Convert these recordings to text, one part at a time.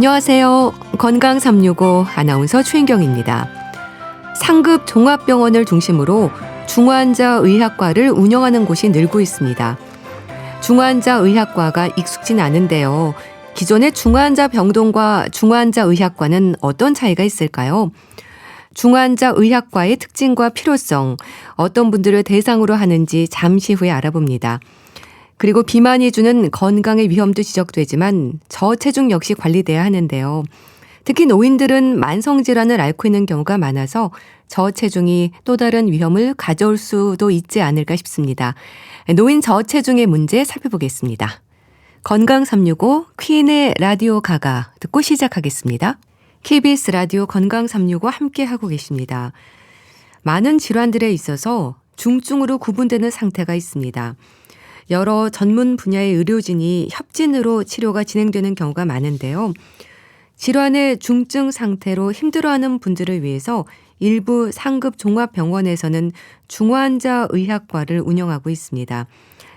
안녕하세요. 건강 365 아나운서 최인경입니다. 상급 종합병원을 중심으로 중환자 의학과를 운영하는 곳이 늘고 있습니다. 중환자 의학과가 익숙진 않은데요. 기존의 중환자 병동과 중환자 의학과는 어떤 차이가 있을까요? 중환자 의학과의 특징과 필요성, 어떤 분들을 대상으로 하는지 잠시 후에 알아봅니다. 그리고 비만이 주는 건강의 위험도 지적되지만 저체중 역시 관리돼야 하는데요. 특히 노인들은 만성질환을 앓고 있는 경우가 많아서 저체중이 또 다른 위험을 가져올 수도 있지 않을까 싶습니다. 노인 저체중의 문제 살펴보겠습니다. 건강 365 퀸의 라디오 가가 듣고 시작하겠습니다. KBS 라디오 건강 365 함께하고 계십니다. 많은 질환들에 있어서 중증으로 구분되는 상태가 있습니다. 여러 전문 분야의 의료진이 협진으로 치료가 진행되는 경우가 많은데요. 질환의 중증 상태로 힘들어하는 분들을 위해서 일부 상급 종합병원에서는 중환자 의학과를 운영하고 있습니다.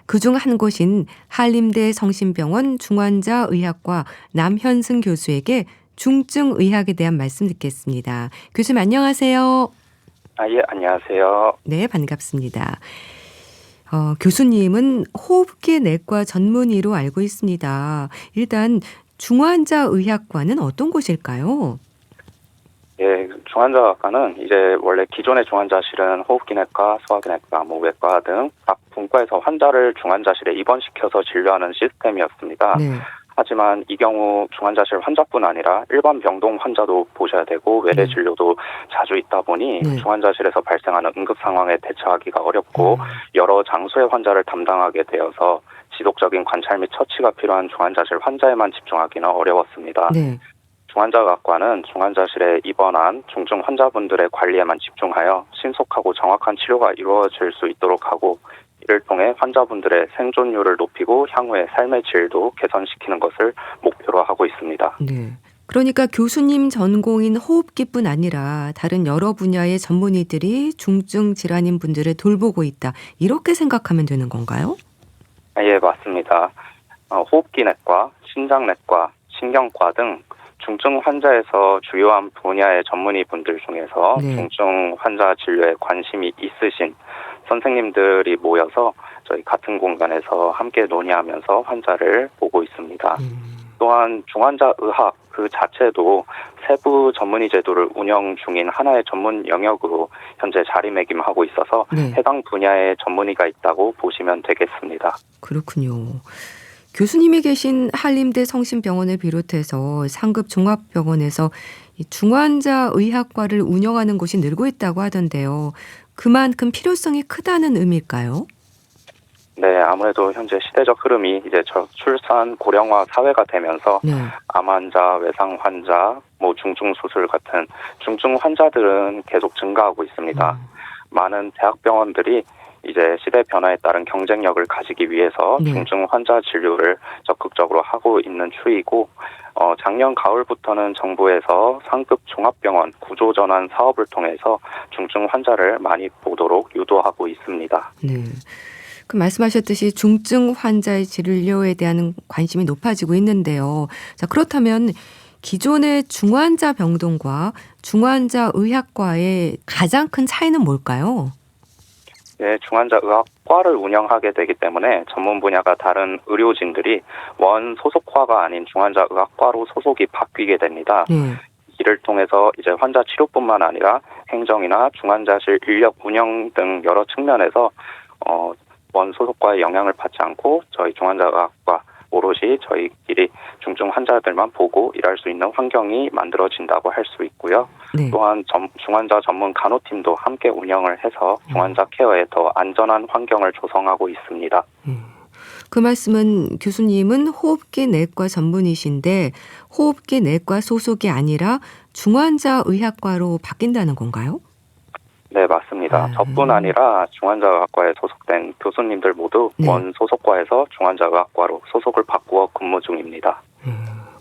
그중 한 곳인 한림대 성심병원 중환자 의학과 남현승 교수에게 중증 의학에 대한 말씀 듣겠습니다. 교수님 안녕하세요. 예, 안녕하세요. 네, 반갑습니다. 교수님은 호흡기 내과 전문의로 알고 있습니다. 일단 중환자 의학과는 어떤 곳일까요? 예, 중환자학과는 이제 원래 기존의 중환자실은 호흡기내과, 소화기내과, 외과 등 각 분과에서 환자를 중환자실에 입원시켜서 진료하는 시스템이었습니다. 네. 하지만 이 경우 중환자실 환자뿐 아니라 일반 병동 환자도 보셔야 되고 외래 진료도 자주 있다 보니 중환자실에서 발생하는 응급 상황에 대처하기가 어렵고 여러 장소의 환자를 담당하게 되어서 지속적인 관찰 및 처치가 필요한 중환자실 환자에만 집중하기는 어려웠습니다. 네. 중환자학과는 중환자실에 입원한 중증 환자분들의 관리에만 집중하여 신속하고 정확한 치료가 이루어질 수 있도록 하고 이를 통해 환자분들의 생존율을 높이고 향후의 삶의 질도 개선시키는 것을 목표로 하고 있습니다. 네. 그러니까 교수님 전공인 호흡기뿐 아니라 다른 여러 분야의 전문의들이 중증 질환인 분들을 돌보고 있다. 이렇게 생각하면 되는 건가요? 예, 맞습니다. 호흡기내과, 신장내과, 신경과 등 중증 환자에서 주요한 분야의 전문의분들 중에서 중증 환자 진료에 관심이 있으신 선생님들이 모여서 저희 같은 공간에서 함께 논의하면서 환자를 보고 있습니다. 또한 중환자 의학 그 자체도 세부 전문의 제도를 운영 중인 하나의 전문 영역으로 현재 자리매김하고 있어서 해당 분야의 전문의가 있다고 보시면 되겠습니다. 그렇군요. 교수님이 계신 한림대 성심병원을 비롯해서 상급 종합병원에서 중환자 의학과를 운영하는 곳이 늘고 있다고 하던데요. 그만큼 필요성이 크다는 의미일까요? 네, 아무래도 현재 시대적 흐름이 이제 저출산 고령화 사회가 되면서 암 환자, 외상 환자, 중증 수술 같은 중증 환자들은 계속 증가하고 있습니다. 많은 대학병원들이 이제 시대 변화에 따른 경쟁력을 가지기 위해서 중증 환자 진료를 적극적으로 하고 있는 추이고 작년 가을부터는 정부에서 상급 종합병원 구조전환 사업을 통해서 중증 환자를 많이 보도록 유도하고 있습니다. 네. 그 말씀하셨듯이 중증 환자의 진료에 대한 관심이 높아지고 있는데요. 자, 그렇다면 기존의 중환자 병동과 중환자 의학과의 가장 큰 차이는 뭘까요? 네, 중환자 의학과를 운영하게 되기 때문에 전문 분야가 다른 의료진들이 원 소속과가 아닌 중환자 의학과로 소속이 바뀌게 됩니다. 이를 통해서 이제 환자 치료뿐만 아니라 행정이나 중환자실 인력 운영 등 여러 측면에서 원 소속과의 영향을 받지 않고 저희 중환자 의학과 오롯이 저희끼리 중증 환자들만 보고 일할 수 있는 환경이 만들어진다고 할 수 있고요. 또한 중환자 전문 간호팀도 함께 운영을 해서 중환자 케어에 더 안전한 환경을 조성하고 있습니다. 그 말씀은 교수님은 호흡기 내과 전문의신데 호흡기 내과 소속이 아니라 중환자 의학과로 바뀐다는 건가요? 네, 맞습니다. 저뿐 아니라 중환자 의학과에 소속된 교수님들 모두 원 소속과에서 중환자 의학과로 소속을 바꾸어 근무 중입니다.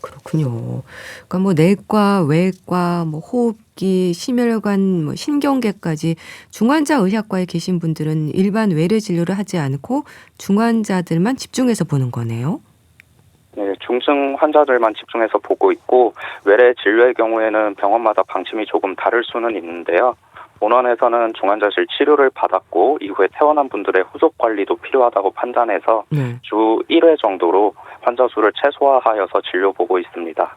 그렇군요. 그러니까 내과, 외과, 호흡기, 심혈관, 신경계까지 중환자 의학과에 계신 분들은 일반 외래 진료를 하지 않고 중환자들만 집중해서 보는 거네요. 네, 중증 환자들만 집중해서 보고 있고 외래 진료의 경우에는 병원마다 방침이 조금 다를 수는 있는데요. 본원에서는 중환자실 치료를 받았고 이후에 퇴원한 분들의 후속 관리도 필요하다고 판단해서 주 1회 정도로 환자 수를 최소화하여서 진료보고 있습니다.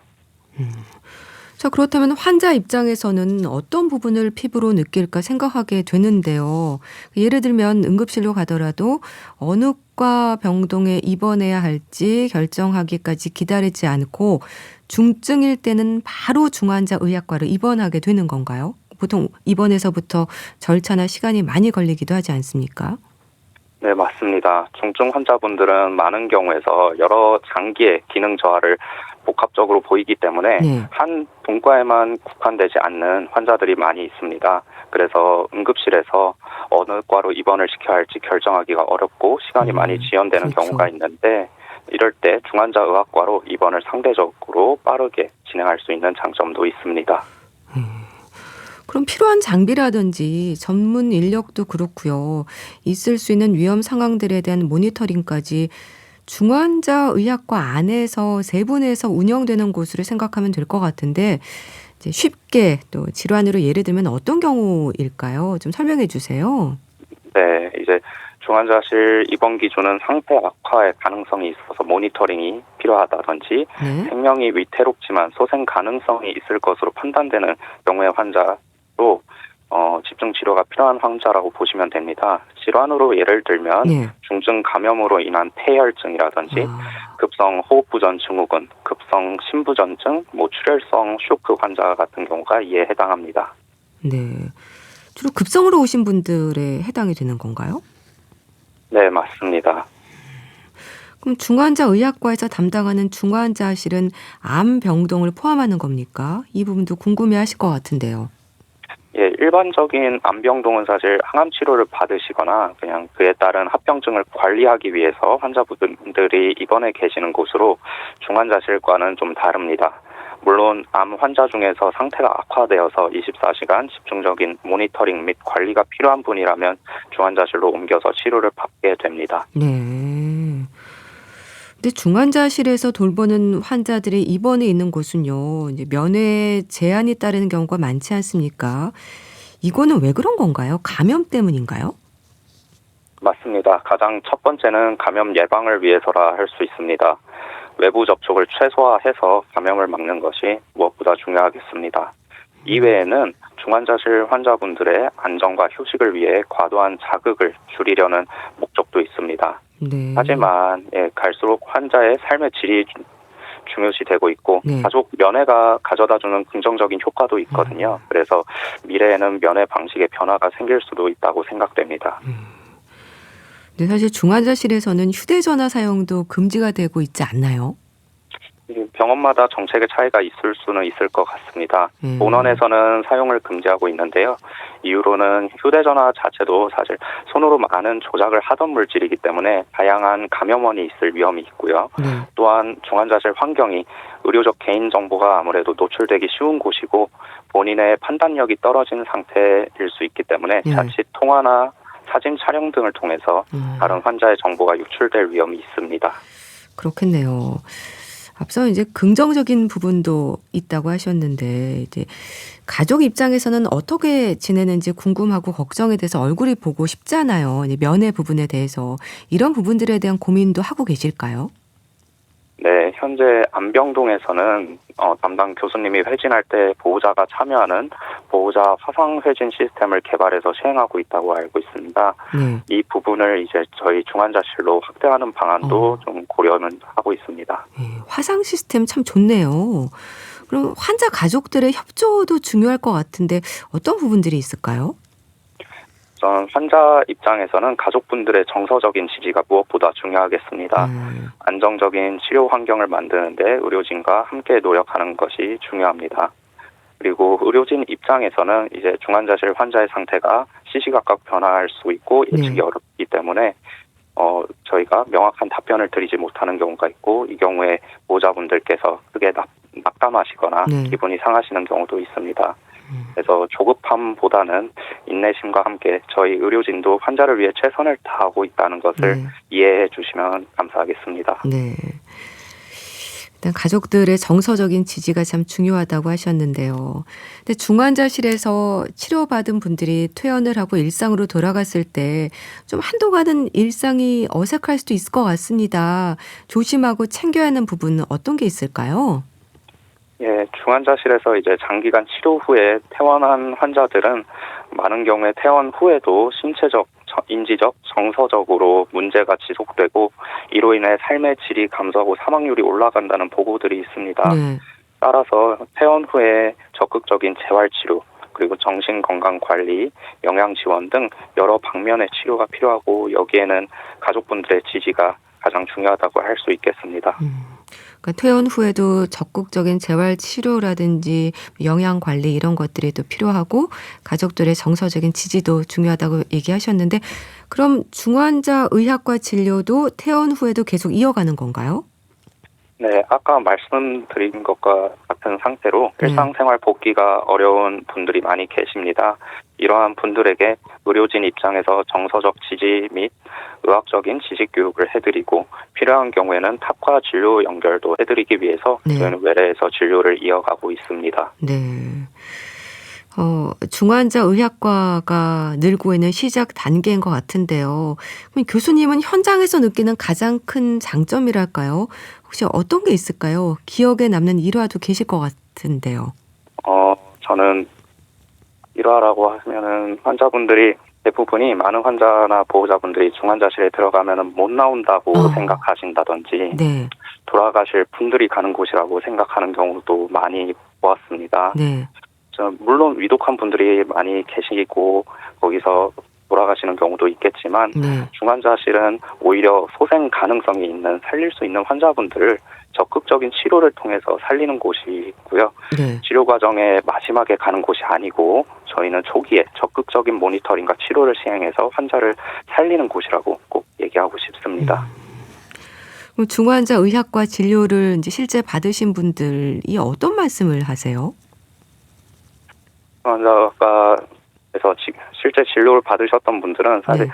자, 그렇다면 환자 입장에서는 어떤 부분을 피부로 느낄까 생각하게 되는데요. 예를 들면 응급실로 가더라도 어느 과 병동에 입원해야 할지 결정하기까지 기다리지 않고 중증일 때는 바로 중환자 의학과로 입원하게 되는 건가요? 보통 입원에서부터 절차나 시간이 많이 걸리기도 하지 않습니까? 네, 맞습니다. 중증 환자분들은 많은 경우에서 여러 장기의 기능 저하를 복합적으로 보이기 때문에 한 분과에만 국한되지 않는 환자들이 많이 있습니다. 그래서 응급실에서 어느 과로 입원을 시켜야 할지 결정하기가 어렵고 시간이 많이 지연되는 경우가 있는데 이럴 때 중환자의학과로 입원을 상대적으로 빠르게 진행할 수 있는 장점도 있습니다. 그럼 필요한 장비라든지 전문 인력도 그렇고요. 있을 수 있는 위험 상황들에 대한 모니터링까지 중환자의학과 안에서 세분해서 운영되는 곳으로 생각하면 될 것 같은데 이제 쉽게 또 질환으로 예를 들면 어떤 경우일까요? 좀 설명해 주세요. 네, 이제 중환자실 입원 기준은 상태 악화의 가능성이 있어서 모니터링이 필요하다든지 생명이 위태롭지만 소생 가능성이 있을 것으로 판단되는 경우의 환자로 집중 치료가 필요한 환자라고 보시면 됩니다. 질환으로 예를 들면 중증 감염으로 인한 폐혈증이라든지 급성 호흡부전 증후군, 급성 심부전증, 출혈성 쇼크 환자 같은 경우가 이에 해당합니다. 네, 주로 급성으로 오신 분들에 해당이 되는 건가요? 네, 맞습니다. 그럼 중환자의학과에서 담당하는 중환자실은 암 병동을 포함하는 겁니까? 이 부분도 궁금해하실 것 같은데요. 예, 일반적인 암병동은 사실 항암 치료를 받으시거나 그냥 그에 따른 합병증을 관리하기 위해서 환자분들이 입원해 계시는 곳으로 중환자실과는 좀 다릅니다. 물론 암 환자 중에서 상태가 악화되어서 24시간 집중적인 모니터링 및 관리가 필요한 분이라면 중환자실로 옮겨서 치료를 받게 됩니다. 네. 근데 중환자실에서 돌보는 환자들이 입원해 있는 곳은요, 이제 면회 제한이 따르는 경우가 많지 않습니까? 이거는 왜 그런 건가요? 감염 때문인가요? 맞습니다. 가장 첫 번째는 감염 예방을 위해서라 할 수 있습니다. 외부 접촉을 최소화해서 감염을 막는 것이 무엇보다 중요하겠습니다. 이외에는 중환자실 환자분들의 안전과 휴식을 위해 과도한 자극을 줄이려는 목적도 있습니다. 하지만 갈수록 환자의 삶의 질이 중요시되고 있고 가족 면회가 가져다주는 긍정적인 효과도 있거든요. 그래서 미래에는 면회 방식의 변화가 생길 수도 있다고 생각됩니다. 근데 사실 중환자실에서는 휴대전화 사용도 금지가 되고 있지 않나요? 병원마다 정책의 차이가 있을 수는 있을 것 같습니다. 본원에서는 사용을 금지하고 있는데요. 이유로는 휴대전화 자체도 사실 손으로 많은 조작을 하던 물질이기 때문에 다양한 감염원이 있을 위험이 있고요. 또한 중환자실 환경이 의료적 개인정보가 아무래도 노출되기 쉬운 곳이고 본인의 판단력이 떨어진 상태일 수 있기 때문에 자칫 통화나 사진 촬영 등을 통해서 다른 환자의 정보가 유출될 위험이 있습니다. 그렇겠네요. 앞서 이제 긍정적인 부분도 있다고 하셨는데 이제 가족 입장에서는 어떻게 지내는지 궁금하고 걱정에 대해서 얼굴이 보고 싶잖아요. 면회 부분에 대해서 이런 부분들에 대한 고민도 하고 계실까요? 네, 현재 암병동에서는 담당 교수님이 회진할 때 보호자가 참여하는 보호자 화상 회진 시스템을 개발해서 시행하고 있다고 알고 있습니다. 이 부분을 이제 저희 중환자실로 확대하는 방안도 좀 고려는 하고 있습니다. 화상 시스템 참 좋네요. 그럼 환자 가족들의 협조도 중요할 것 같은데 어떤 부분들이 있을까요? 우선 환자 입장에서는 가족분들의 정서적인 지지가 무엇보다 중요하겠습니다. 안정적인 치료 환경을 만드는데 의료진과 함께 노력하는 것이 중요합니다. 그리고 의료진 입장에서는 이제 중환자실 환자의 상태가 시시각각 변화할 수 있고 예측이 어렵기 때문에 저희가 명확한 답변을 드리지 못하는 경우가 있고 이 경우에 보호자분들께서 크게 낙담하시거나 기분이 상하시는 경우도 있습니다. 그래서 조급함보다는 인내심과 함께 저희 의료진도 환자를 위해 최선을 다하고 있다는 것을 이해해 주시면 감사하겠습니다. 네. 일단 가족들의 정서적인 지지가 참 중요하다고 하셨는데요. 근데 중환자실에서 치료받은 분들이 퇴원을 하고 일상으로 돌아갔을 때 좀 한동안은 일상이 어색할 수도 있을 것 같습니다. 조심하고 챙겨야 하는 부분은 어떤 게 있을까요? 예, 중환자실에서 이제 장기간 치료 후에 퇴원한 환자들은 많은 경우에 퇴원 후에도 신체적, 인지적, 정서적으로 문제가 지속되고 이로 인해 삶의 질이 감소하고 사망률이 올라간다는 보고들이 있습니다. 네. 따라서 퇴원 후에 적극적인 재활치료, 그리고 정신건강관리, 영양지원 등 여러 방면의 치료가 필요하고 여기에는 가족분들의 지지가 가장 중요하다고 할 수 있겠습니다. 그러니까 퇴원 후에도 적극적인 재활 치료라든지 영양 관리 이런 것들이 또 필요하고 가족들의 정서적인 지지도 중요하다고 얘기하셨는데 그럼 중환자 의학과 진료도 퇴원 후에도 계속 이어가는 건가요? 네, 아까 말씀드린 것과 같은 상태로 일상생활 복귀가 어려운 분들이 많이 계십니다. 이러한 분들에게 의료진 입장에서 정서적 지지 및 의학적인 지식 교육을 해드리고 필요한 경우에는 타과 진료 연결도 해드리기 위해서 저희는 외래에서 진료를 이어가고 있습니다. 네. 중환자 의학과가 늘고 있는 시작 단계인 것 같은데요. 그럼 교수님은 현장에서 느끼는 가장 큰 장점이랄까요? 혹시 어떤 게 있을까요? 기억에 남는 일화도 계실 것 같은데요. 저는 일화라고 하면은 환자분들이 대부분이 많은 환자나 보호자분들이 중환자실에 들어가면은 못 나온다고 생각하신다든지 네. 돌아가실 분들이 가는 곳이라고 생각하는 경우도 많이 보았습니다. 네. 물론 위독한 분들이 많이 계시고 거기서 돌아가시는 경우도 있겠지만 중환자실은 오히려 소생 가능성이 있는 살릴 수 있는 환자분들을 적극적인 치료를 통해서 살리는 곳이고요. 치료 과정의 마지막에 가는 곳이 아니고 저희는 초기에 적극적인 모니터링과 치료를 시행해서 환자를 살리는 곳이라고 꼭 얘기하고 싶습니다. 그럼 중환자 의학과 진료를 이제 실제 받으신 분들이 어떤 말씀을 하세요? 중환자과에서 실제 진료를 받으셨던 분들은 사실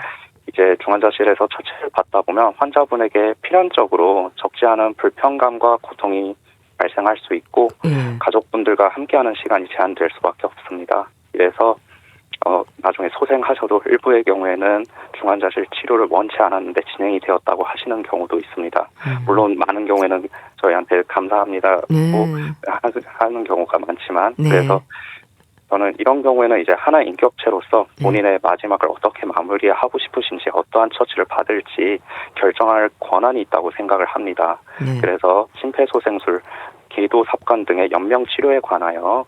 이제 중환자실에서 처치를 받다 보면 환자분에게 필연적으로 적지 않은 불편감과 고통이 발생할 수 있고 가족분들과 함께하는 시간이 제한될 수밖에 없습니다. 그래서 나중에 소생하셔도 일부의 경우에는 중환자실 치료를 원치 않았는데 진행이 되었다고 하시는 경우도 있습니다. 물론 많은 경우에는 저희한테 감사합니다고 하는 경우가 많지만 그래서 저는 이런 경우에는 이제 하나의 인격체로서 본인의 마지막을 어떻게 마무리하고 싶으신지 어떠한 처치를 받을지 결정할 권한이 있다고 생각을 합니다. 그래서 심폐소생술, 기도 삽관 등의 연명 치료에 관하여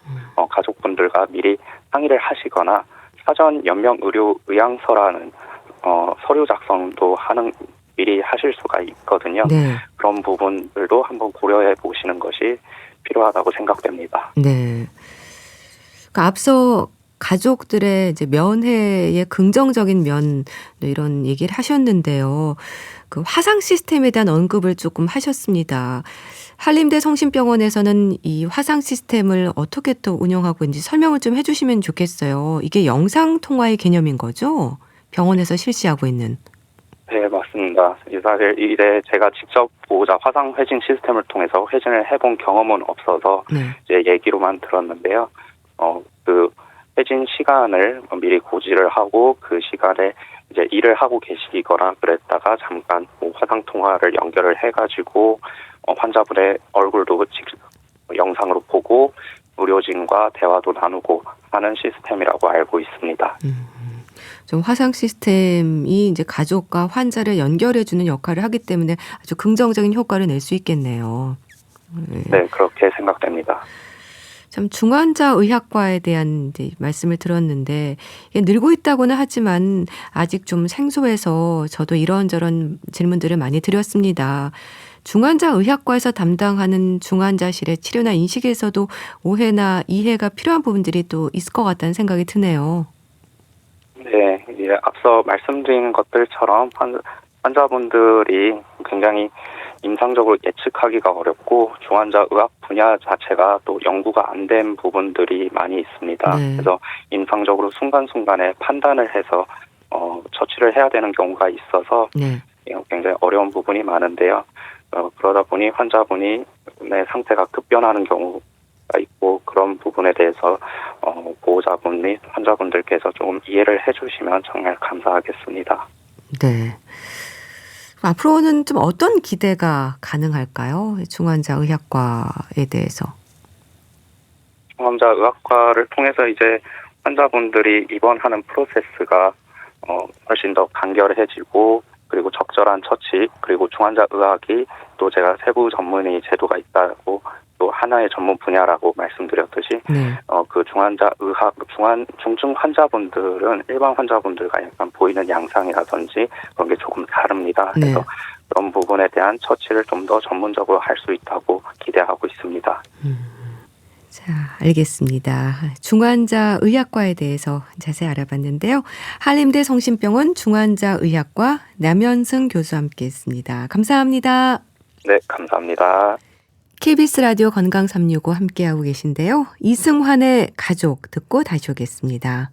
가족분들과 미리 상의를 하시거나 사전 연명 의료 의향서라는 서류 작성도 미리 하실 수가 있거든요. 그런 부분들도 한번 고려해 보시는 것이 필요하다고 생각됩니다. 네. 앞서 가족들의 이제 면회의 긍정적인 면 이런 얘기를 하셨는데요. 그 화상 시스템에 대한 언급을 조금 하셨습니다. 한림대 성심병원에서는 이 화상 시스템을 어떻게 또 운영하고 있는지 설명을 좀 해주시면 좋겠어요. 이게 영상 통화의 개념인 거죠? 병원에서 실시하고 있는. 네, 맞습니다. 사실 이제 제가 직접 보호자 화상 회진 시스템을 통해서 회진을 해본 경험은 없어서 이제 얘기로만 들었는데요. 그 회진 시간을 미리 고지를 하고 그 시간에 이제 일을 하고 계시거나 그랬다가 잠깐 화상 통화를 연결을 해가지고 환자분의 얼굴도 영상으로 보고 의료진과 대화도 나누고 하는 시스템이라고 알고 있습니다. 좀 화상 시스템이 이제 가족과 환자를 연결해주는 역할을 하기 때문에 아주 긍정적인 효과를 낼 수 있겠네요. 네, 그렇게 생각됩니다. 참 중환자 의학과에 대한 이제 말씀을 들었는데 이게 늘고 있다고는 하지만 아직 좀 생소해서 저도 이런저런 질문들을 많이 드렸습니다. 중환자 의학과에서 담당하는 중환자실의 치료나 인식에서도 오해나 이해가 필요한 부분들이 또 있을 것 같다는 생각이 드네요. 네, 앞서 말씀드린 것들처럼 환자분들이 굉장히 임상적으로 예측하기가 어렵고 중환자 의학 분야 자체가 또 연구가 안 된 부분들이 많이 있습니다. 그래서 임상적으로 순간순간에 판단을 해서 처치를 해야 되는 경우가 있어서 굉장히 어려운 부분이 많은데요. 그러다 보니 환자분이 상태가 급변하는 경우가 있고 그런 부분에 대해서 보호자분 및 환자분들께서 조금 이해를 해주시면 정말 감사하겠습니다. 네. 앞으로는 좀 어떤 기대가 가능할까요? 중환자의학과에 대해서. 중환자의학과를 통해서 이제 환자분들이 입원하는 프로세스가 훨씬 더 간결해지고 그리고 적절한 처치 그리고 중환자의학이 또 제가 세부 전문의 제도가 있다고 또 하나의 전문 분야라고 말씀드렸듯이 그 중환자의학 중증 환자분들은 일반 환자분들과 약간 보이는 양상이라든지 그런 게 조금 다릅니다. 그래서 그런 부분에 대한 처치를 좀 더 전문적으로 할 수 있다고 기대하고 있습니다. 자, 알겠습니다. 중환자의학과에 대해서 자세히 알아봤는데요. 한림대 성심병원 중환자의학과 남현승 교수와 함께했습니다. 감사합니다. 네, 감사합니다. KBS 라디오 건강 365 함께하고 계신데요. 이승환의 가족 듣고 다시 오겠습니다.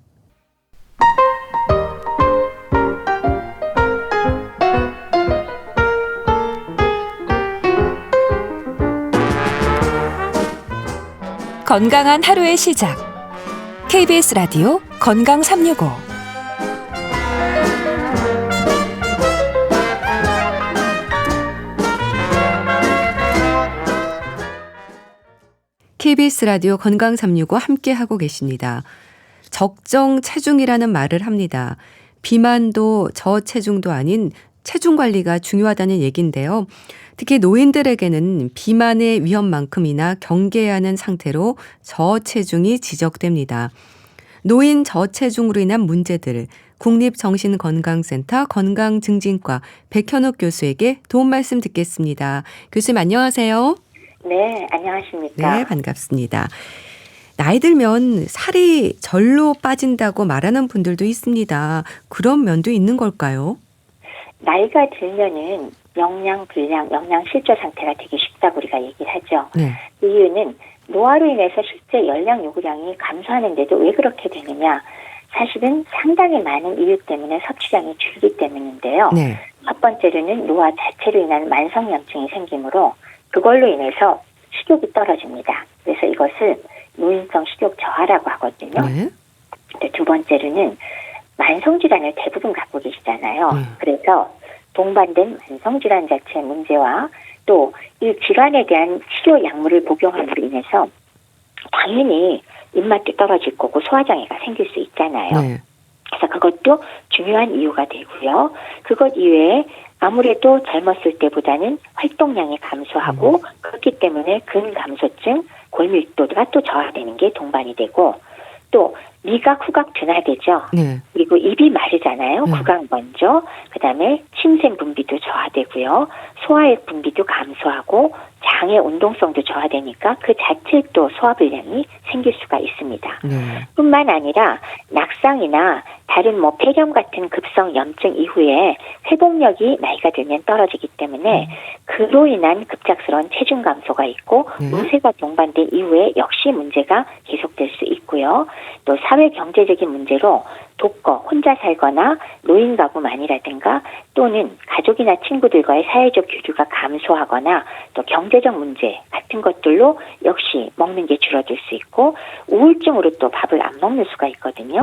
건강한 하루의 시작. KBS 라디오 건강 365. KBS 라디오 건강 365 함께하고 계십니다. 적정 체중이라는 말을 합니다. 비만도 저체중도 아닌 체중 관리가 중요하다는 얘기인데요. 특히 노인들에게는 비만의 위험만큼이나 경계해야 하는 상태로 저체중이 지적됩니다. 노인 저체중으로 인한 문제들, 국립정신건강센터 건강증진과 백현욱 교수에게 도움 말씀 듣겠습니다. 교수님 안녕하세요. 네, 안녕하십니까. 네, 반갑습니다. 나이 들면 살이 절로 빠진다고 말하는 분들도 있습니다. 그런 면도 있는 걸까요? 나이가 들면은 영양 불량, 영양 실조 상태가 되게 쉽다고 우리가 얘기를 하죠. 그 이유는 노화로 인해서 실제 열량 요구량이 감소하는데도 왜 그렇게 되느냐? 사실은 상당히 많은 이유 때문에 섭취량이 줄기 때문인데요. 첫 번째로는 노화 자체로 인한 만성염증이 생기므로 그걸로 인해서 식욕이 떨어집니다. 그래서 이것을 노인성 식욕 저하라고 하거든요. 두 번째로는 만성질환을 대부분 갖고 계시잖아요. 그래서 동반된 만성질환 자체의 문제와 또 이 질환에 대한 치료 약물을 복용함으로 인해서 당연히 입맛도 떨어질 거고 소화장애가 생길 수 있잖아요. 그래서 그것도 중요한 이유가 되고요. 그것 이외에 아무래도 젊었을 때보다는 활동량이 감소하고 그렇기 때문에 근감소증, 골밀도가 또 저하되는 게 동반이 되고 또 미각, 후각 둔화되죠. 그리고 입이 마르잖아요. 구강 먼저. 그다음에 침샘 분비도 저하되고요. 소화액 분비도 감소하고 장의 운동성도 저하되니까 그 자체에 또 소화불량이 생길 수가 있습니다. 뿐만 아니라 낙상이나 다른 폐렴 같은 급성 염증 이후에 회복력이 나이가 들면 떨어지기 때문에 그로 인한 급작스러운 체중 감소가 있고 노쇠가 동반된 이후에 역시 문제가 계속될 수 있고요. 또 사회 경제적인 문제로 독거, 혼자 살거나 노인 가구만이라든가 또는 가족이나 친구들과의 사회적 교류가 감소하거나 또 경제적 문제 같은 것들로 역시 먹는 게 줄어들 수 있고 우울증으로 또 밥을 안 먹는 수가 있거든요.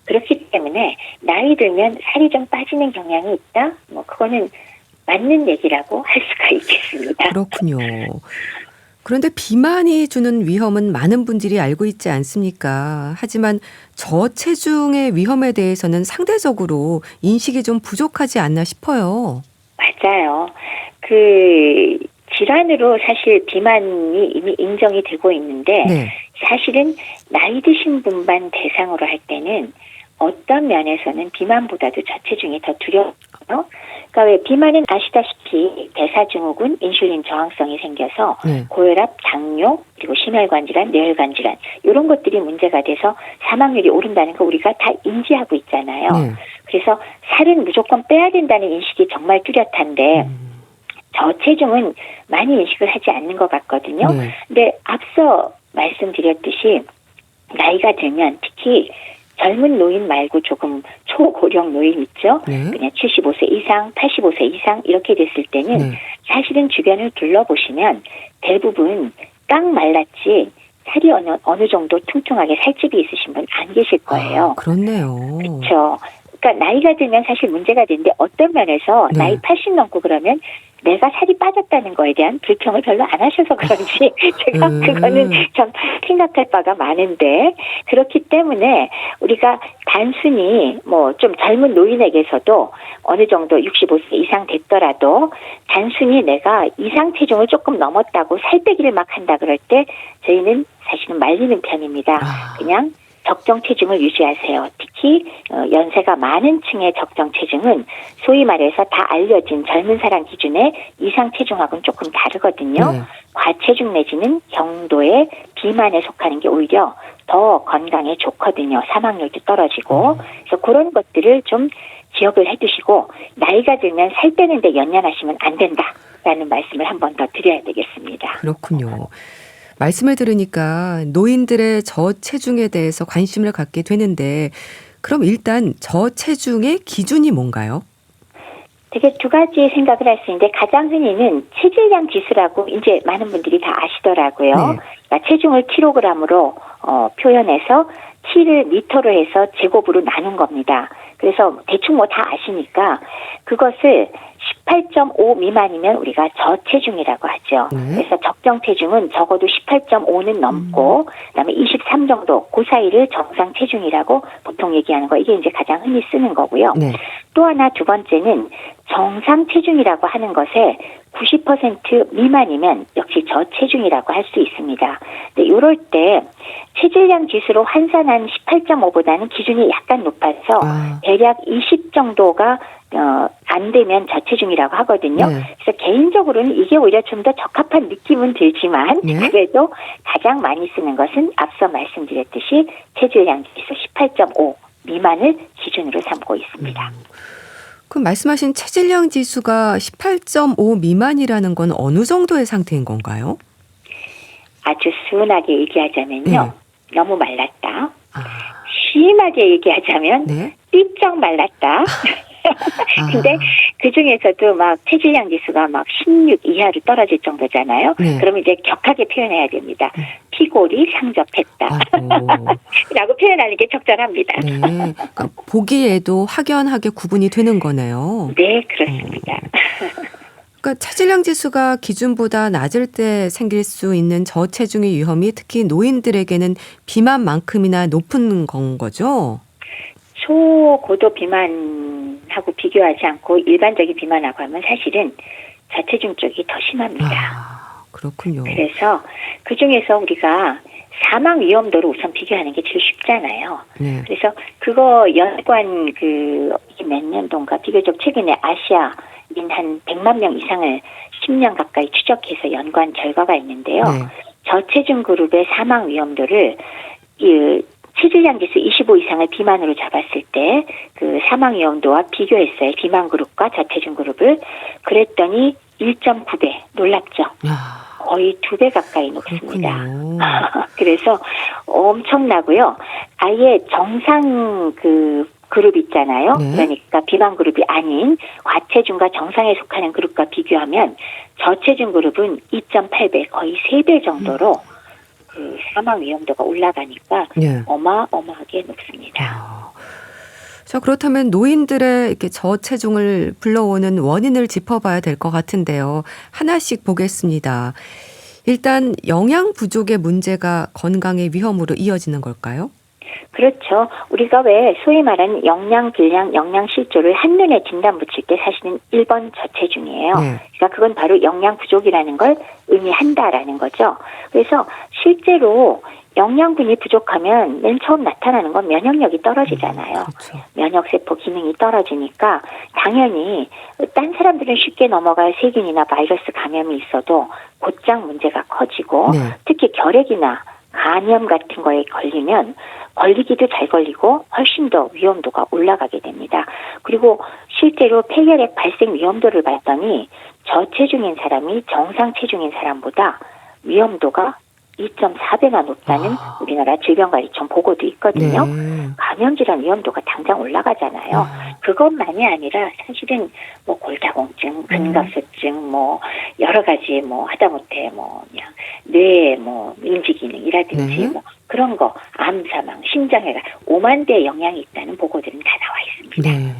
그렇기 때문에 나이 들면 살이 좀 빠지는 경향이 있다? 그거는 맞는 얘기라고 할 수가 있겠습니다. 그렇군요. 그런데 비만이 주는 위험은 많은 분들이 알고 있지 않습니까? 하지만 저체중의 위험에 대해서는 상대적으로 인식이 좀 부족하지 않나 싶어요. 맞아요. 그 질환으로 사실 비만이 이미 인정이 되고 있는데 사실은 나이 드신 분만 대상으로 할 때는 어떤 면에서는 비만보다도 저체중이 더 두려워요. 그러니까 왜 비만은 아시다시피 대사증후군, 인슐린 저항성이 생겨서 고혈압, 당뇨, 그리고 심혈관 질환, 뇌혈관 질환 이런 것들이 문제가 돼서 사망률이 오른다는 거 우리가 다 인지하고 있잖아요. 그래서 살은 무조건 빼야 된다는 인식이 정말 뚜렷한데 저체중은 많이 인식을 하지 않는 것 같거든요. 근데 앞서 말씀드렸듯이 나이가 들면 특히 젊은 노인 말고 조금 초고령 노인 있죠. 그냥 75세 이상, 85세 이상 이렇게 됐을 때는 사실은 주변을 둘러보시면 대부분 깡 말랐지 살이 어느 정도 퉁퉁하게 살집이 있으신 분 안 계실 거예요. 그렇네요. 그렇죠. 그러니까 나이가 들면 사실 문제가 되는데 어떤 면에서 네. 나이 80 넘고 그러면 내가 살이 빠졌다는 거에 대한 불평을 별로 안 하셔서 그런지 제가 그거는 참 생각할 바가 많은데 그렇기 때문에 우리가 단순히 뭐 좀 젊은 노인에게서도 어느 정도 65세 이상 됐더라도 단순히 내가 이상 체중을 조금 넘었다고 살 빼기를 막 한다 그럴 때 저희는 사실은 말리는 편입니다. 그냥 적정 체중을 유지하세요. 특히 연세가 많은 층의 적정 체중은 소위 말해서 다 알려진 젊은 사람 기준의 이상 체중하고는 조금 다르거든요. 네. 과체중 내지는 경도의 비만에 속하는 게 오히려 더 건강에 좋거든요. 사망률도 떨어지고. 그래서 그런 것들을 좀 기억을 해두시고 나이가 들면 살 빼는 데 연연하시면 안 된다라는 말씀을 한 번 더 드려야 되겠습니다. 그렇군요. 말씀을 들으니까 노인들의 저체중에 대해서 관심을 갖게 되는데 그럼 일단 저체중의 기준이 뭔가요? 되게 두 가지 생각을 할 수 있는데 가장 흔히는 체질량 지수라고 이제 많은 분들이 다 아시더라고요. 네. 그러니까 체중을 킬로그램으로 표현해서 키를 미터로 해서 제곱으로 나눈 겁니다. 그래서 대충 뭐 다 아시니까 그것을 18.5 미만이면 우리가 저체중이라고 하죠. 그래서 적정 체중은 적어도 18.5는 넘고 그다음에 23 정도 그 사이를 정상 체중이라고 보통 얘기하는 거 이게 이제 가장 흔히 쓰는 거고요. 네. 또 하나 두 번째는 정상 체중이라고 하는 것에 90% 미만이면 역시 저체중이라고 할 수 있습니다. 근데 이럴 때 체질량 지수로 환산한 18.5보다는 기준이 약간 높아서 대략 20 정도가 안 되면 저체중이라고 하거든요. 네. 그래서 개인적으로는 이게 오히려 좀 더 적합한 느낌은 들지만 네. 그래도 가장 많이 쓰는 것은 앞서 말씀드렸듯이 체질량 지수 18.5 미만을 기준으로 삼고 있습니다. 그럼 말씀하신 체질량 지수가 18.5 미만이라는 건 어느 정도의 상태인 건가요? 아주 순하게 얘기하자면요. 너무 말랐다. 심하게 얘기하자면 네? 삐쩍 말랐다. 근데 그 중에서도 막 체질량 지수가 막 16 이하로 떨어질 정도잖아요. 네. 그러면 이제 격하게 표현해야 됩니다. 피골이 상접했다. 라고 표현하는 게 적절합니다. 네. 그러니까 보기에도 확연하게 구분이 되는 거네요. 네, 그렇습니다. 그러니까 체질량 지수가 기준보다 낮을 때 생길 수 있는 저체중의 위험이 특히 노인들에게는 비만만큼이나 높은 건 거죠? 초고도 비만하고 비교하지 않고 일반적인 비만하고 하면 사실은 저체중 쪽이 더 심합니다. 그렇군요. 그래서 그중에서 우리가 사망 위험도를 우선 비교하는 게 제일 쉽잖아요. 네. 그래서 그거 연관 몇 년도인가 비교적 최근에 아시아인 한 100만 명 이상을 10년 가까이 추적해서 연관 결과가 있는데요. 네. 저체중 그룹의 사망 위험도를 체질량 지수 25 이상을 비만으로 잡았을 때 그 사망 위험도와 비교했어요. 비만 그룹과 저체중 그룹을. 그랬더니 1.9배. 놀랍죠? 거의 2배 가까이 높습니다. 그래서 엄청나고요. 아예 정상 그룹 있잖아요. 네. 그러니까 비만 그룹이 아닌 과체중과 정상에 속하는 그룹과 비교하면 저체중 그룹은 2.8배, 거의 3배 정도로 그 사망 위험도가 올라가니까 네. 어마어마하게 높습니다. 자, 그렇다면 노인들의 이렇게 저체중을 불러오는 원인을 짚어봐야 될 것 같은데요. 하나씩 보겠습니다. 일단 영양 부족의 문제가 건강의 위험으로 이어지는 걸까요? 그렇죠. 우리가 왜 소위 말하는 영양 불량, 영양 실조를 한눈에 진단 붙일 때 사실은 1번 저체중이에요. 네. 그러니까 그건 바로 영양 부족이라는 걸 의미한다라는 거죠. 그래서 실제로 영양분이 부족하면 맨 처음 나타나는 건 면역력이 떨어지잖아요. 그렇죠. 면역세포 기능이 떨어지니까 당연히 딴 사람들은 쉽게 넘어갈 세균이나 바이러스 감염이 있어도 곧장 문제가 커지고 네. 특히 결핵이나 간염 같은 거에 걸리면 걸리기도 잘 걸리고 훨씬 더 위험도가 올라가게 됩니다. 그리고 실제로 폐결핵 발생 위험도를 봤더니 저체중인 사람이 정상 체중인 사람보다 위험도가 2.4배나 높다는 우리나라 질병관리청 보고도 있거든요. 네. 감염질환 위험도가 당장 올라가잖아요. 그것만이 아니라 사실은 뭐 골다공증, 근갑수증, 뭐 여러 가지 뭐 하다못해 뭐 그냥 뇌 뭐 인지 기능이라든지 뭐 그런 거, 암 사망, 심장해가 5만 대의 영향이 있다는 보고들은 다 나와 있습니다. 네.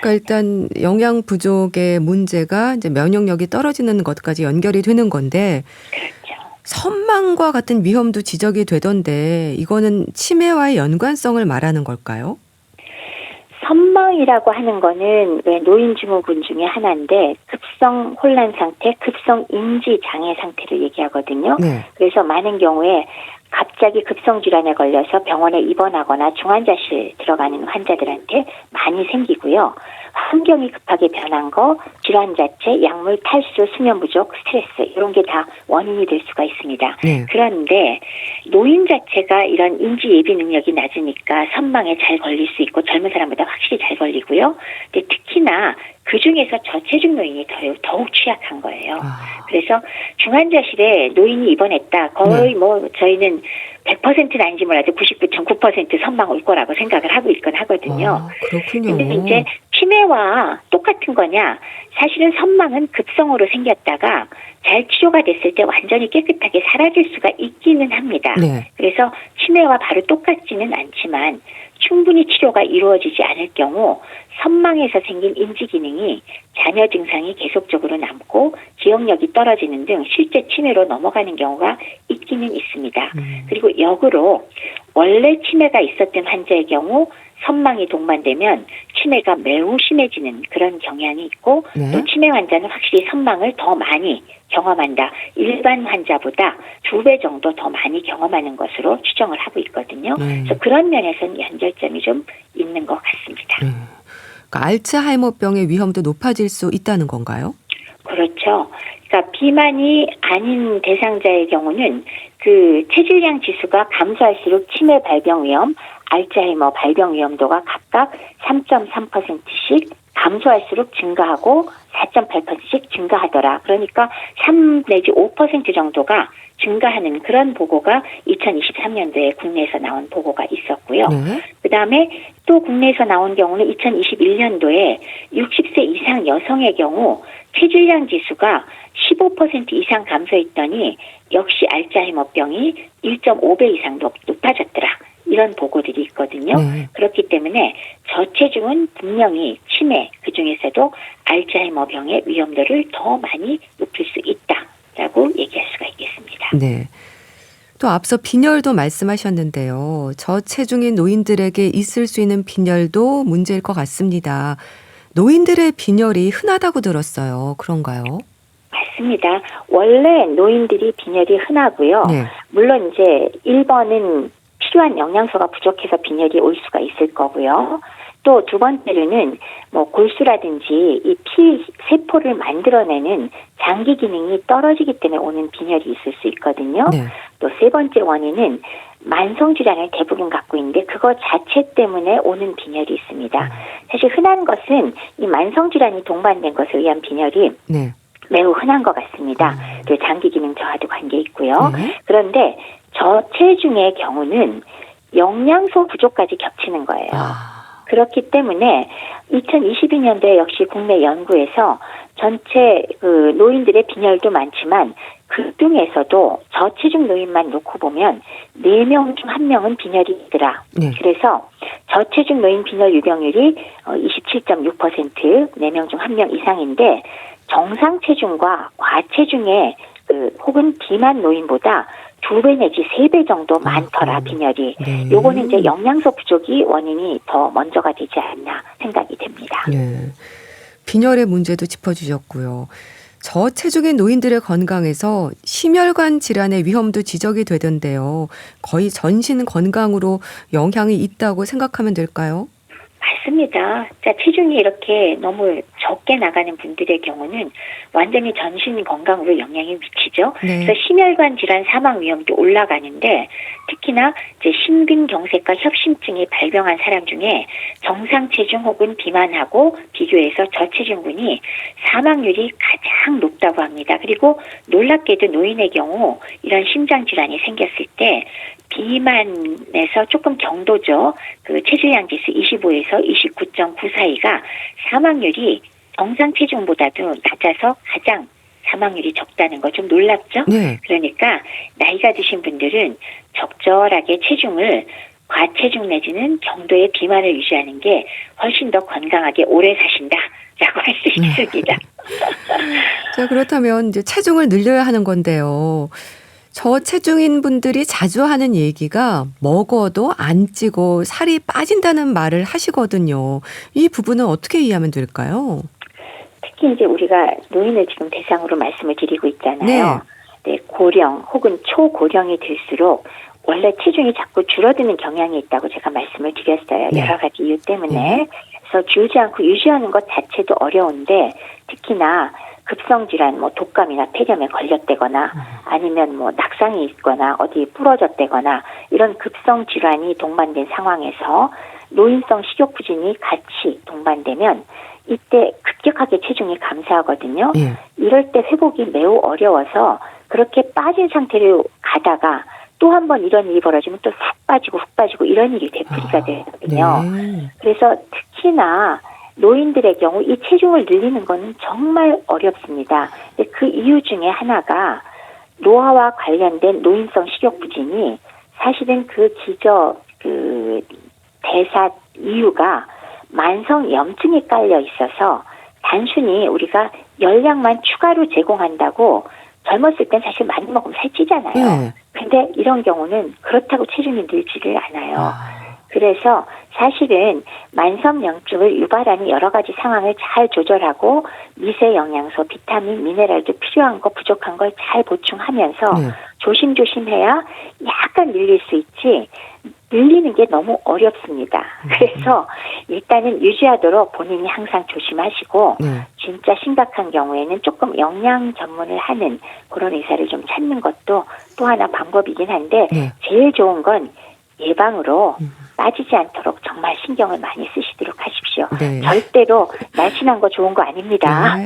그러니까 일단 영양 부족의 문제가 이제 면역력이 떨어지는 것까지 연결이 되는 건데, 그렇죠. 선망과 같은 위험도 지적이 되던데 이거는 치매와의 연관성을 말하는 걸까요? 선망이라고 하는 거는 왜 노인 증후군 중에 하나인데 급성 혼란 상태, 급성 인지 장애 상태를 얘기하거든요. 네. 그래서 많은 경우에 갑자기 급성 질환에 걸려서 병원에 입원하거나 중환자실 들어가는 환자들한테 많이 생기고요. 환경이 급하게 변한 거, 질환 자체, 약물 탈수, 수면 부족, 스트레스 이런 게 다 원인이 될 수가 있습니다. 네. 그런데 노인 자체가 이런 인지 예비 능력이 낮으니까 선망에 잘 걸릴 수 있고 젊은 사람보다 확실히 잘 걸리고요. 근데 특히나 그중에서 저체중 노인이 더욱 취약한 거예요. 그래서 중환자실에 노인이 입원했다. 거의 뭐 저희는 100%는 아닌지 몰라도 99.9% 선망 올 거라고 생각을 하고 있건 하거든요. 그렇군요. 근데 이제 치매와 똑같은 거냐? 사실은 선망은 급성으로 생겼다가 잘 치료가 됐을 때 완전히 깨끗하게 사라질 수가 있기는 합니다. 네. 그래서 치매와 바로 똑같지는 않지만 충분히 치료가 이루어지지 않을 경우 선망에서 생긴 인지 기능이 잔여 증상이 계속적으로 남고 기억력이 떨어지는 등 실제 치매로 넘어가는 경우가 있기는 있습니다. 그리고 역으로 원래 치매가 있었던 환자의 경우 선망이 동반되면 치매가 매우 심해지는 그런 경향이 있고 또 치매 환자는 확실히 선망을 더 많이 경험한다. 일반 환자보다 2배 정도 더 많이 경험하는 것으로 추정을 하고 있거든요. 그래서 그런 면에서는 연결점이 좀 있는 것 같습니다. 그러니까 알츠하이머병의 위험도 높아질 수 있다는 건가요? 그렇죠. 그러니까 비만이 아닌 대상자의 경우는 그 체질량 지수가 감소할수록 치매 발병 위험, 알츠하이머 발병 위험도가 각각 3.3%씩 감소할수록 증가하고 4.8%씩 증가하더라. 그러니까 3 내지 5% 정도가 증가하는 그런 보고가 2023년도에 국내에서 나온 보고가 있었고요. 그다음에 또 국내에서 나온 경우는 2021년도에 60세 이상 여성의 경우 체질량 지수가 15% 이상 감소했더니 역시 알츠하이머병이 1.5배 이상 높아졌더라. 이런 보고들이 있거든요. 그렇기 때문에 저체중은 분명히 치매, 그중에서도 알츠하이머병의 위험도를 더 많이 높일 수 있다라고 얘기할 수가 있겠습니다. 네. 또 앞서 빈혈도 말씀하셨는데요. 저체중인 노인들에게 있을 수 있는 빈혈도 문제일 것 같습니다. 노인들의 빈혈이 흔하다고 들었어요. 그런가요? 맞습니다. 원래 노인들이 빈혈이 흔하고요. 물론 이제 1번은 필요한 영양소가 부족해서 빈혈이 올 수가 있을 거고요. 또 두 번째로는 뭐 골수라든지 이 피 세포를 만들어내는 장기 기능이 떨어지기 때문에 오는 빈혈이 있을 수 있거든요. 또 세 번째 원인은 만성 질환을 대부분 갖고 있는데 그거 자체 때문에 오는 빈혈이 있습니다. 사실 흔한 것은 이 만성 질환이 동반된 것에 의한 빈혈이 매우 흔한 것 같습니다. 또 장기 기능 저하도 관계 있고요. 그런데 저체중의 경우는 영양소 부족까지 겹치는 거예요. 그렇기 때문에 2022년도에 역시 국내 연구에서 전체 그 노인들의 빈혈도 많지만 그 중에서도 저체중 노인만 놓고 보면 4명 중 1명은 빈혈이 있더라. 그래서 저체중 노인 빈혈 유병률이 27.6%, 4명 중 1명 이상인데 정상 체중과 과체중의 혹은 비만 노인보다 2배 내지 3배 정도 많더라, 빈혈이. 요거는 이제 영양소 부족이 원인이 더 먼저가 되지 않나 생각이 됩니다. 빈혈의 문제도 짚어주셨고요. 저체중인 노인들의 건강에서 심혈관 질환의 위험도 지적이 되던데요. 거의 전신 건강으로 영향이 있다고 생각하면 될까요? 맞습니다. 자, 체중이 이렇게 너무 적게 나가는 분들의 경우는 완전히 전신 건강으로 영향이 미치죠. 네. 그래서 심혈관 질환 사망 위험도 올라가는데 특히나 이제 심근경색과 협심증이 발병한 사람 중에 정상 체중 혹은 비만하고 비교해서 저체중군이 사망률이 가장 높다고 합니다. 그리고 놀랍게도 노인의 경우 이런 심장 질환이 생겼을 때 비만에서 조금 경도죠. 그 체질량 지수 25에서 29.9 사이가 사망률이 정상 체중보다도 낮아서 가장 사망률이 적다는 거 좀 놀랍죠? 네. 그러니까 나이가 드신 분들은 적절하게 체중을 과체중 내지는 경도의 비만을 유지하는 게 훨씬 더 건강하게 오래 사신다라고 할 수 있습니다. 자, 그렇다면 이제 체중을 늘려야 하는 건데요. 저체중인 분들이 자주 하는 얘기가 먹어도 안 찌고 살이 빠진다는 말을 하시거든요. 이 부분은 어떻게 이해하면 될까요? 특히 이제 우리가 노인을 지금 대상으로 말씀을 드리고 있잖아요. 네, 고령 혹은 초고령이 될수록 원래 체중이 자꾸 줄어드는 경향이 있다고 제가 말씀을 드렸어요. 네. 여러 가지 이유 때문에. 그래서 줄지 않고 유지하는 것 자체도 어려운데 특히나 급성질환, 독감이나 폐렴에 걸렸다거나 아니면 낙상이 있거나 어디 부러졌다거나 이런 급성질환이 동반된 상황에서 노인성 식욕부진이 같이 동반되면 이때 급격하게 체중이 감소하거든요. 이럴 때 회복이 매우 어려워서 그렇게 빠진 상태로 가다가 또 한 번 이런 일이 벌어지면 또 훅 빠지고 이런 일이 되풀이가 되거든요. 네. 그래서 특히나 노인들의 경우 이 체중을 늘리는 거는 정말 어렵습니다. 근데 그 이유 중에 하나가 노화와 관련된 노인성 식욕부진이 사실은 그 대사 이유가 만성 염증이 깔려 있어서 단순히 우리가 열량만 추가로 제공한다고 젊었을 땐 사실 많이 먹으면 살찌잖아요. 근데 이런 경우는 그렇다고 체중이 늘지를 않아요. 그래서 사실은 만성염증을 유발하는 여러 가지 상황을 잘 조절하고 미세 영양소, 비타민, 미네랄도 필요한 거 부족한 걸 잘 보충하면서 조심조심해야 약간 늘릴 수 있지 늘리는 게 너무 어렵습니다. 그래서 일단은 유지하도록 본인이 항상 조심하시고 진짜 심각한 경우에는 조금 영양 전문을 하는 그런 의사를 좀 찾는 것도 또 하나 방법이긴 한데 제일 좋은 건 예방으로 빠지지 않도록 정말 신경을 많이 쓰시도록 하십시오. 절대로 날씬한 거 좋은 거 아닙니다.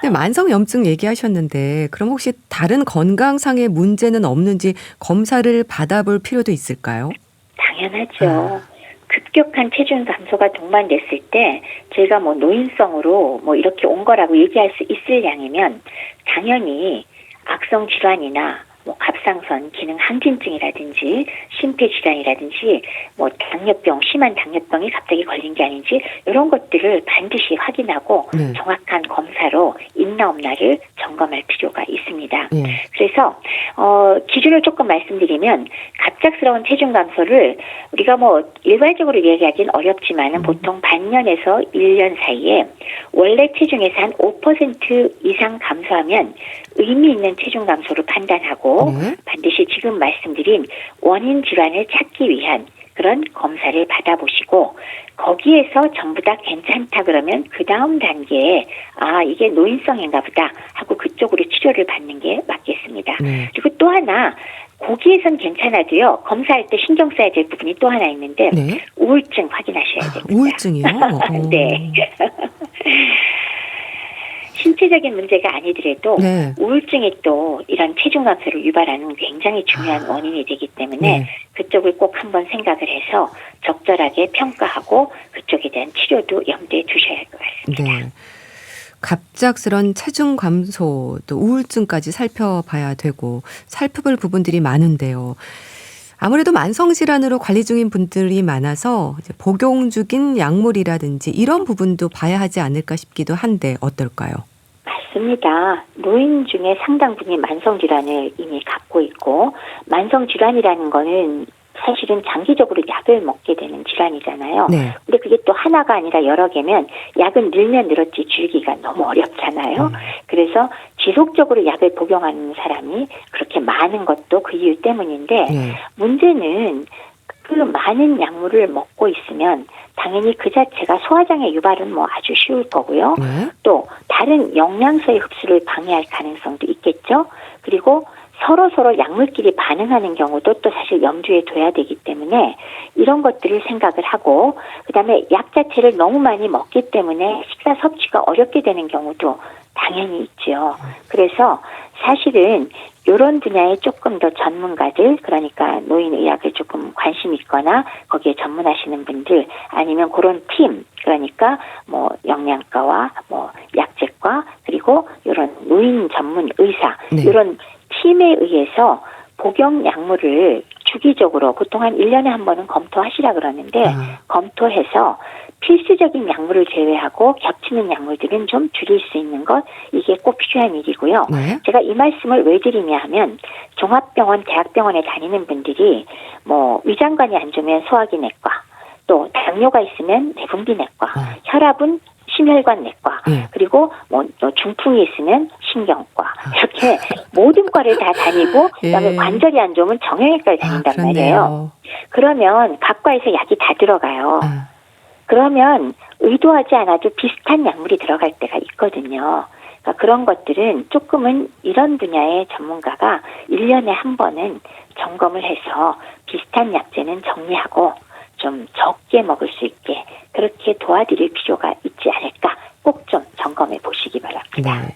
네, 만성염증 얘기하셨는데 그럼 혹시 다른 건강상의 문제는 없는지 검사를 받아볼 필요도 있을까요? 당연하죠. 급격한 체중 감소가 동반됐을 때 제가 노인성으로 이렇게 온 거라고 얘기할 수 있을 양이면 당연히 악성 질환이나 갑상선 기능 항진증이라든지 심폐질환이라든지 당뇨병, 심한 당뇨병이 갑자기 걸린 게 아닌지 이런 것들을 반드시 확인하고 정확한 검사로 있나 없나를 점검할 필요가 있습니다. 그래서 기준을 조금 말씀드리면 갑작스러운 체중 감소를 우리가 일괄적으로 얘기하기는 어렵지만은 보통 반년에서 1년 사이에 원래 체중에서 한 5% 이상 감소하면 의미 있는 체중 감소로 판단하고 반드시 지금 말씀드린 원인 질환을 찾기 위한 그런 검사를 받아보시고 거기에서 전부 다 괜찮다 그러면 그 다음 단계에 이게 노인성인가 보다 하고 그쪽으로 치료를 받는 게 맞겠습니다. 그리고 또 하나 거기에선 괜찮아도요. 검사할 때 신경 써야 될 부분이 또 하나 있는데 우울증 확인하셔야 됩니다. 우울증이요? 네. 신체적인 문제가 아니더라도 우울증이 또 이런 체중 감소를 유발하는 굉장히 중요한 원인이 되기 때문에 그쪽을 꼭 한번 생각을 해서 적절하게 평가하고 그쪽에 대한 치료도 염두에 두셔야 할 것 같습니다. 갑작스런 체중 감소 또 우울증까지 살펴봐야 되고 살펴볼 부분들이 많은데요. 아무래도 만성질환으로 관리 중인 분들이 많아서 이제 복용 중인 약물이라든지 이런 부분도 봐야 하지 않을까 싶기도 한데 어떨까요? 맞습니다. 노인 중에 상당 부분이 만성질환을 이미 갖고 있고 만성질환이라는 거는 사실은 장기적으로 약을 먹게 되는 질환이잖아요. 근데 그게 또 하나가 아니라 여러 개면 약은 늘면 늘었지 줄이기가 너무 어렵잖아요. 그래서 지속적으로 약을 복용하는 사람이 그렇게 많은 것도 그 이유 때문인데 문제는 그 많은 약물을 먹고 있으면 당연히 그 자체가 소화장애 유발은 뭐 아주 쉬울 거고요. 또 다른 영양소의 흡수를 방해할 가능성도 있겠죠. 그리고 서로 약물끼리 반응하는 경우도 또 사실 염두에 둬야 되기 때문에 이런 것들을 생각을 하고, 그다음에 약 자체를 너무 많이 먹기 때문에 식사 섭취가 어렵게 되는 경우도 당연히 있죠. 그래서 사실은 이런 분야에 조금 더 전문가들, 그러니까 노인의학을 조금 관심 있거나 거기에 전문하시는 분들, 아니면 그런 팀, 그러니까 뭐 영양과와 뭐 약제과, 그리고 이런 노인 전문 의사, 이런 팀에 의해서 복용 약물을 주기적으로 보통 한 1년에 한 번은 검토하시라 그러는데 검토해서 필수적인 약물을 제외하고 겹치는 약물들은 좀 줄일 수 있는 것, 이게 꼭 필요한 일이고요. 제가 이 말씀을 왜 드리냐 하면 종합병원, 대학병원에 다니는 분들이 뭐 위장관이 안 좋으면 소화기 내과, 또 당뇨가 있으면 내분비내과, 혈압은 심혈관 내과, 그리고 뭐 중풍이 있으면 신경과, 이렇게 모든 과를 다 다니고, 그다음에 관절이 안 좋으면 정형외과를 다닌단 말이에요. 그러면 각 과에서 약이 다 들어가요. 그러면 의도하지 않아도 비슷한 약물이 들어갈 때가 있거든요. 그러니까 그런 것들은 조금은 이런 분야의 전문가가 1년에 한 번은 점검을 해서 비슷한 약제는 정리하고 좀 적게 먹을 수 있게 그렇게 도와드릴 필요가 있지 않을까, 꼭 좀 점검해 보시기 바랍니다. 네.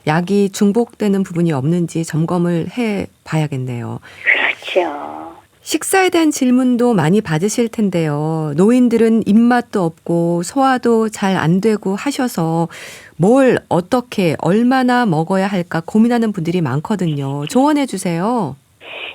약이 중복되는 부분이 없는지 점검을 해 봐야겠네요. 그렇죠. 식사에 대한 질문도 많이 받으실 텐데요. 노인들은 입맛도 없고 소화도 잘 안 되고 하셔서 뭘 어떻게 얼마나 먹어야 할까 고민하는 분들이 많거든요. 조언해 주세요.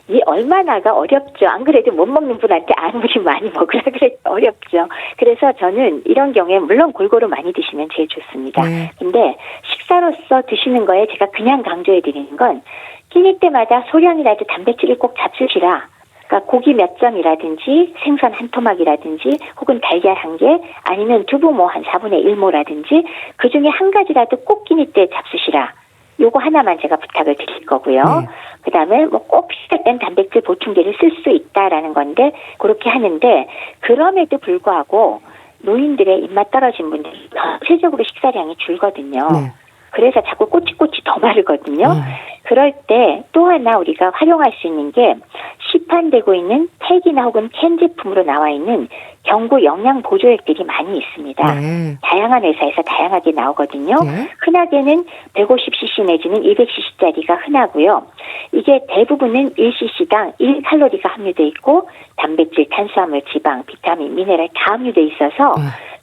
이 얼마나가 어렵죠. 안 그래도 못 먹는 분한테 아무리 많이 먹으라 그래도 어렵죠. 그래서 저는 이런 경우에 물론 골고루 많이 드시면 제일 좋습니다. 근데 식사로서 드시는 거에 제가 그냥 강조해 드리는 건 끼니 때마다 소량이라도 단백질을 꼭 잡수시라. 그러니까 고기 몇 점이라든지 생선 한 토막이라든지 혹은 달걀 한 개, 아니면 두부 뭐 한 4분의 1모라든지 그중에 한 가지라도 꼭 끼니 때 잡수시라. 요거 하나만 제가 부탁을 드릴 거고요. 그다음에 뭐 꼭 필요할 땐 단백질 보충제를 쓸 수 있다라는 건데 그렇게 하는데, 그럼에도 불구하고 노인들의 입맛 떨어진 분들이 전체적으로 식사량이 줄거든요. 그래서 자꾸 꼬치꼬치 더 마르거든요. 그럴 때 또 하나 우리가 활용할 수 있는 게 시판되고 있는 팩이나 혹은 캔 제품으로 나와 있는 경구 영양 보조액들이 많이 있습니다. 다양한 회사에서 다양하게 나오거든요. 흔하게는 150cc 내지는 200cc짜리가 흔하고요. 이게 대부분은 1cc당 1칼로리가 함유되어 있고 단백질, 탄수화물, 지방, 비타민, 미네랄 다 함유되어 있어서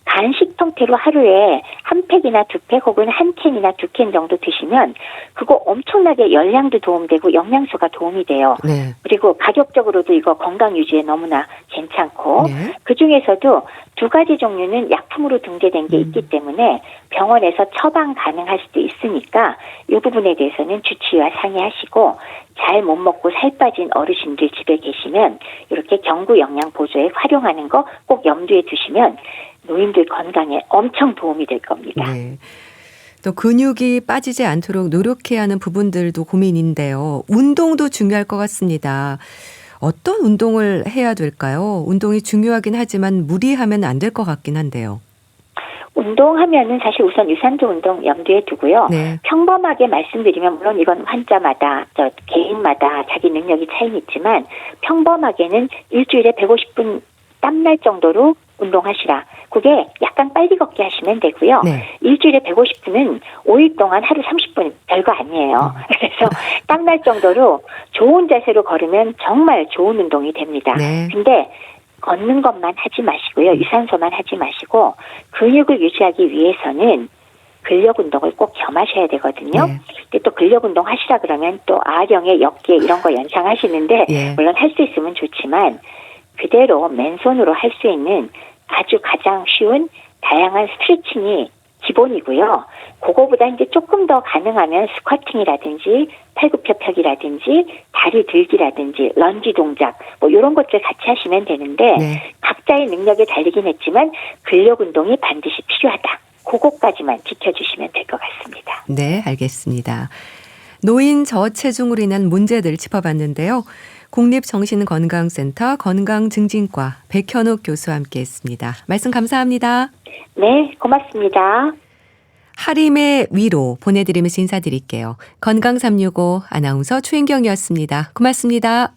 간식 형태로 하루에 한 팩이나 두 팩 혹은 한 캔이나 두 캔 정도 드시면 그거 엄청나게 열량도 도움되고 영양소가 도움이 돼요. 그리고 가격적으로도 이거 건강 유지에 너무나 괜찮고 그중에서도 두 가지 종류는 약품으로 등재된 게 있기 때문에 병원에서 처방 가능할 수도 있으니까 이 부분에 대해서는 주치의와 상의하시고, 잘 못 먹고 살 빠진 어르신들 집에 계시면 이렇게 경구 영양 보조액 활용하는 거 꼭 염두에 두시면 노인들 건강에 엄청 도움이 될 겁니다. 또 근육이 빠지지 않도록 노력해야 하는 부분들도 고민인데요. 운동도 중요할 것 같습니다. 어떤 운동을 해야 될까요? 운동이 중요하긴 하지만 무리하면 안 될 것 같긴 한데요. 운동하면은 사실 우선 유산소 운동 염두에 두고요. 평범하게 말씀드리면 물론 이건 환자마다 개인마다 자기 능력이 차이는 있지만 평범하게는 일주일에 150분 땀날 정도로 운동하시라. 그게 약간 빨리 걷기 하시면 되고요. 일주일에 150분은 5일 동안 하루 30분 별거 아니에요. 그래서 땀날 정도로 좋은 자세로 걸으면 정말 좋은 운동이 됩니다. 근데 걷는 것만 하지 마시고요. 유산소만 하지 마시고 근육을 유지하기 위해서는 근력 운동을 꼭 겸하셔야 되거든요. 근데 또 근력 운동 하시라 그러면 또 아령에 역계 이런 거 연상하시는데 물론 할 수 있으면 좋지만 그대로 맨손으로 할 수 있는 아주 가장 쉬운 다양한 스트레칭이 기본이고요. 그거보다 이제 조금 더 가능하면 스쿼팅이라든지 팔굽혀펴기라든지 다리 들기라든지 런지 동작 뭐 이런 것들 같이 하시면 되는데 각자의 능력에 달리긴 했지만 근력 운동이 반드시 필요하다. 그거까지만 지켜주시면 될 것 같습니다. 네, 알겠습니다. 노인 저체중으로 인한 문제들 짚어봤는데요. 국립정신건강센터 건강증진과 백현욱 교수와 함께했습니다. 말씀 감사합니다. 네, 고맙습니다. 하림의 위로 보내드리면서 인사드릴게요. 건강365 아나운서 최인경이었습니다. 고맙습니다.